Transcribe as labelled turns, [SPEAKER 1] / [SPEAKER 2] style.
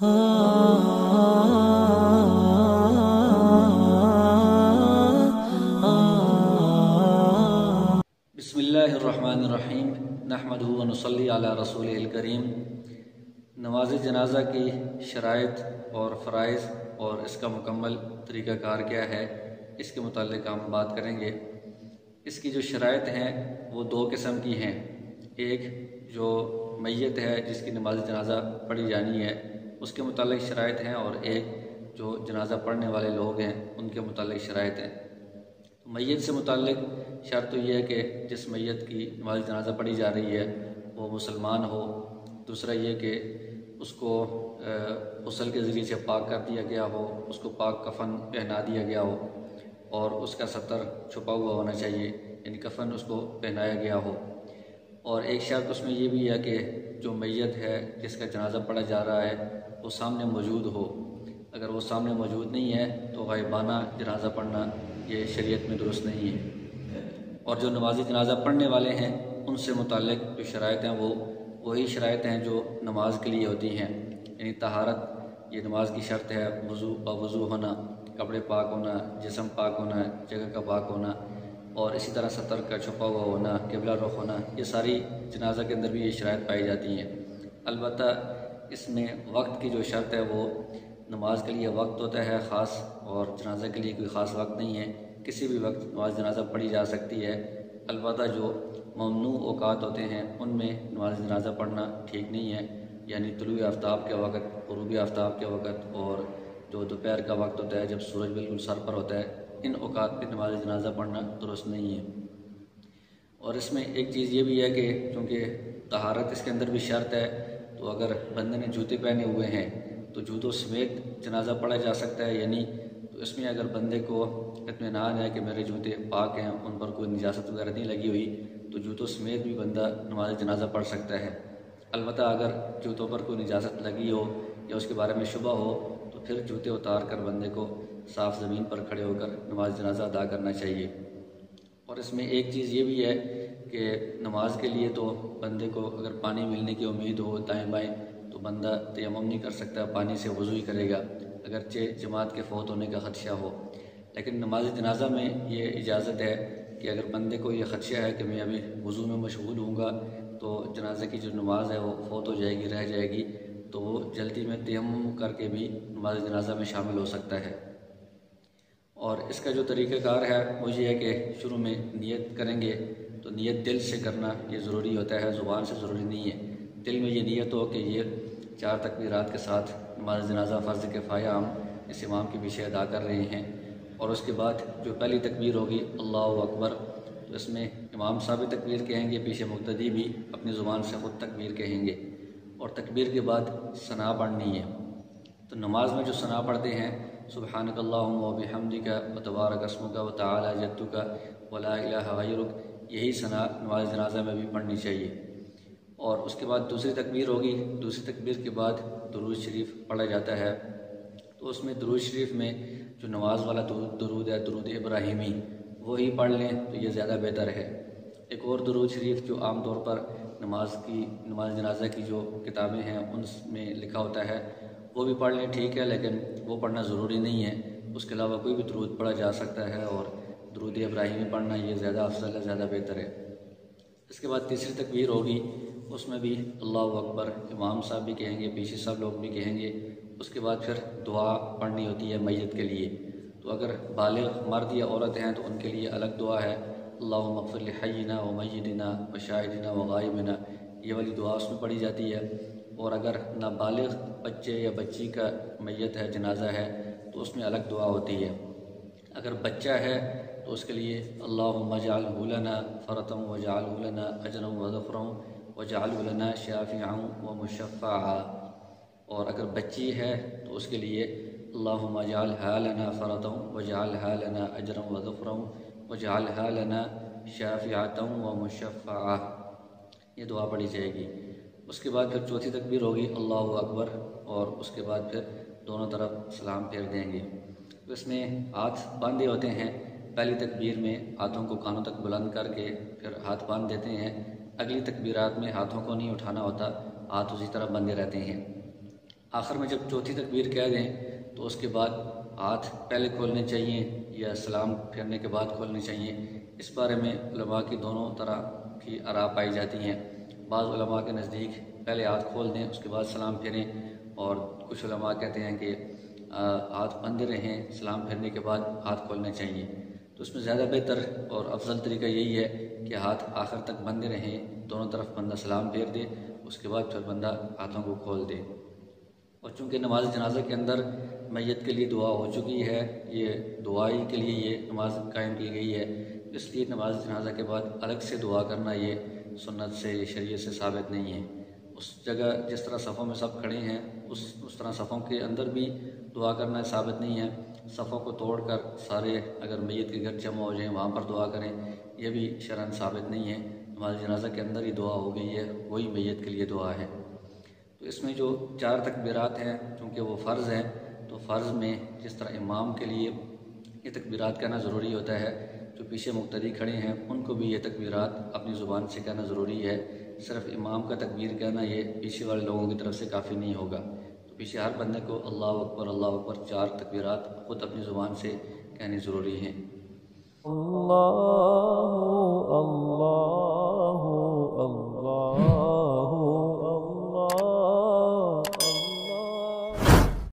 [SPEAKER 1] بسم اللہ الرحمن الرحیم نحمدہ و نصلی علی رسولہ الکریم۔ نماز جنازہ کی شرائط اور فرائض اور اس کا مکمل طریقہ کار کیا ہے، اس کے متعلق ہم بات کریں گے۔ اس کی جو شرائط ہیں وہ دو قسم کی ہیں، ایک جو میت ہے جس کی نماز جنازہ پڑھی جانی ہے اس کے متعلق شرائط ہیں، اور ایک جو جنازہ پڑھنے والے لوگ ہیں ان کے متعلق شرائط ہیں۔ میت سے متعلق شرط تو یہ ہے کہ جس میت کی نماز جنازہ پڑھی جا رہی ہے وہ مسلمان ہو، دوسرا یہ کہ اس کو غسل کے ذریعے سے پاک کر دیا گیا ہو، اس کو پاک کفن پہنا دیا گیا ہو، اور اس کا ستر چھپا ہوا ہونا چاہیے، یعنی کفن اس کو پہنایا گیا ہو۔ اور ایک شرط اس میں یہ بھی ہے کہ جو میت ہے جس کا جنازہ پڑھا جا رہا ہے وہ سامنے موجود ہو، اگر وہ سامنے موجود نہیں ہے تو غائبانہ جنازہ پڑھنا یہ شریعت میں درست نہیں ہے۔ اور جو نماز جنازہ پڑھنے والے ہیں ان سے متعلق جو شرائط ہیں وہ وہی شرائط ہیں جو نماز کے لیے ہوتی ہیں، یعنی طہارت یہ نماز کی شرط ہے، وضو ہونا، کپڑے پاک ہونا، جسم پاک ہونا، جگہ کا پاک ہونا، اور اسی طرح ستر کا چھپا ہوا ہونا، قبلہ رخ ہونا، یہ ساری جنازہ کے اندر بھی یہ شرائط پائی جاتی ہیں۔ البتہ اس میں وقت کی جو شرط ہے وہ نماز کے لیے وقت ہوتا ہے خاص، اور جنازہ کے لیے کوئی خاص وقت نہیں ہے، کسی بھی وقت نماز جنازہ پڑھی جا سکتی ہے۔ البتہ جو ممنوع اوقات ہوتے ہیں ان میں نماز جنازہ پڑھنا ٹھیک نہیں ہے، یعنی طلوع آفتاب کے وقت، غروب آفتاب کے وقت، اور جو دوپہر کا وقت ہوتا ہے جب سورج بالکل سر پر ہوتا ہے، ان اوقات پہ نماز جنازہ پڑھنا درست نہیں ہے۔ اور اس میں ایک چیز یہ بھی ہے کہ چونکہ طہارت اس کے اندر بھی شرط ہے، تو اگر بندے نے جوتے پہنے ہوئے ہیں تو جوتوں سمیت جنازہ پڑھا جا سکتا ہے، یعنی تو اس میں اگر بندے کو اطمینان ہے کہ میرے جوتے پاک ہیں، ان پر کوئی نجاست وغیرہ نہیں لگی ہوئی، تو جوتوں سمیت بھی بندہ نماز جنازہ پڑھ سکتا ہے۔ البتہ اگر جوتوں پر کوئی نجاست لگی ہو یا اس کے بارے میں شبہ ہو تو پھر جوتے اتار کر بندے کو صاف زمین پر کھڑے ہو کر نماز جنازہ ادا کرنا چاہیے۔ اور اس میں ایک چیز یہ بھی ہے کہ نماز کے لیے تو بندے کو اگر پانی ملنے کی امید ہو دائیں بائیں تو بندہ تیمم نہیں کر سکتا، پانی سے وضو ہی کرے گا اگرچہ جماعت کے فوت ہونے کا خدشہ ہو۔ لیکن نماز جنازہ میں یہ اجازت ہے کہ اگر بندے کو یہ خدشہ ہے کہ میں ابھی وضو میں مشغول ہوں گا تو جنازہ کی جو نماز ہے وہ فوت ہو جائے گی، رہ جائے گی، تو وہ جلدی میں تیمم کر کے بھی نماز جنازہ میں شامل ہو سکتا ہے۔ اور اس کا جو طریقہ کار ہے وہ یہ ہے کہ شروع میں نیت کریں گے تو نیت دل سے کرنا یہ ضروری ہوتا ہے، زبان سے ضروری نہیں ہے۔ دل میں یہ نیت ہو کہ یہ 4 تکبیرات کے ساتھ نماز جنازہ فرض کفایہ ہم اس امام کے پیچھے ادا کر رہے ہیں، اور اس کے بعد جو پہلی تکبیر ہوگی اللہ اکبر، تو اس میں امام صاحب تکبیر کہیں گے، پیچھے مقتدی بھی اپنی زبان سے خود تکبیر کہیں گے، اور تکبیر کے بعد ثنا پڑھنی ہے۔ تو نماز میں جو ثنا پڑھتے ہیں سبحانک اللہم و بحمدک و تبارک اسمک و تعالی جدک و لا الہ غیرک، یہی ثنا نماز جنازہ میں بھی پڑھنی چاہیے۔ اور اس کے بعد دوسری تکبیر ہوگی، دوسری تکبیر کے بعد درود شریف پڑھا جاتا ہے، تو اس میں درود شریف میں جو نماز والا درود ہے، درود ابراہیمی، وہی پڑھ لیں تو یہ زیادہ بہتر ہے۔ ایک اور درود شریف جو عام طور پر نماز جنازہ کی جو کتابیں ہیں ان میں لکھا ہوتا ہے وہ بھی پڑھ لیں، ٹھیک ہے، لیکن وہ پڑھنا ضروری نہیں ہے، اس کے علاوہ کوئی بھی درود پڑھا جا سکتا ہے، اور درود ابراہیمی پڑھنا یہ زیادہ افضل ہے، زیادہ بہتر ہے۔ اس کے بعد تیسری تکبیر ہوگی، اس میں بھی اللہ اکبر امام صاحب بھی کہیں گے، پیچھے سب لوگ بھی کہیں گے۔ اس کے بعد پھر دعا پڑھنی ہوتی ہے میت کے لیے، تو اگر بالغ مرد یا عورت ہیں تو ان کے لیے الگ دعا ہے، اللہم اغفر لحینا و میتنا و شاہدنا و غائبنا، یہ والی دعا اس میں پڑھی جاتی ہے۔ اور اگر نابالغ بچے یا بچی کا میت ہے، جنازہ ہے، تو اس میں الگ دعا ہوتی ہے۔ اگر بچہ ہے تو اس کے لیے اللہم اجعلہ لنا فرطا واجعلہ لنا اجرا وظفرا واجعلہ لنا شافعا ومشفعا، اور اگر بچی ہے تو اس کے لیے اللہم اجعلہا لنا فرطا واجعلہا لنا اجرا وظفرا واجعلہا لنا شافعا ومشفعا، یہ دعا پڑھی جائے گی۔ اس کے بعد پھر چوتھی تکبیر ہوگی اللہ اکبر، اور اس کے بعد پھر دونوں طرف سلام پھیر دیں گے۔ تو اس میں ہاتھ باندھے ہوتے ہیں، پہلی تکبیر میں ہاتھوں کو کانوں تک بلند کر کے پھر ہاتھ باندھ دیتے ہیں، اگلی تکبیرات میں ہاتھوں کو نہیں اٹھانا ہوتا، ہاتھ اسی طرح بندھے رہتے ہیں۔ آخر میں جب چوتھی تکبیر کہہ دیں تو اس کے بعد ہاتھ پہلے کھولنے چاہیے یا سلام پھیرنے کے بعد کھولنے چاہیے۔ اس بارے میں علماء کی دونوں طرح کی آراء پائی جاتی ہیں۔ بعض علماء کے نزدیک پہلے ہاتھ کھول دیں اس کے بعد سلام پھیریں، اور کچھ علماء کہتے ہیں کہ ہاتھ بندے رہیں، سلام پھیرنے کے بعد ہاتھ کھولنے چاہیے۔ تو اس میں زیادہ بہتر اور افضل طریقہ یہی ہے کہ ہاتھ آخر تک بندے رہیں، دونوں طرف بندہ سلام پھیر دے، اس کے بعد پھر بندہ ہاتھوں کو کھول دے۔ اور چونکہ نماز جنازہ کے اندر میت کے لیے دعا ہو چکی ہے، یہ دعائی کے لیے یہ نماز قائم کی گئی ہے، اس لیے نماز جنازہ کے بعد الگ سے دعا کرنا یہ سنت سے، شریعت سے ثابت نہیں ہے۔ اس جگہ جس طرح صفوں میں سب کھڑے ہیں اس طرح صفوں کے اندر بھی دعا کرنا ثابت نہیں ہے۔ صفوں کو توڑ کر سارے اگر میت کے گھر جمع ہو جائیں وہاں پر دعا کریں، یہ بھی شرعاً ثابت نہیں ہے۔ نماز جنازہ کے اندر ہی دعا ہو گئی ہے، وہی میت کے لیے دعا ہے۔ تو اس میں جو 4 تکبیرات ہیں چونکہ وہ فرض ہیں، تو فرض میں جس طرح امام کے لیے یہ تکبیرات کہنا ضروری ہوتا ہے، جو پیچھے مقتدی کھڑے ہیں ان کو بھی یہ تکبیرات اپنی زبان سے کہنا ضروری ہے۔ صرف امام کا تکبیر کہنا یہ پیچھے والے لوگوں کی طرف سے کافی نہیں ہوگا۔ تو پیچھے ہر بندے کو اللہ اکبر 4 تکبیرات خود اپنی زبان سے کہنی ضروری ہیں۔
[SPEAKER 2] اللہ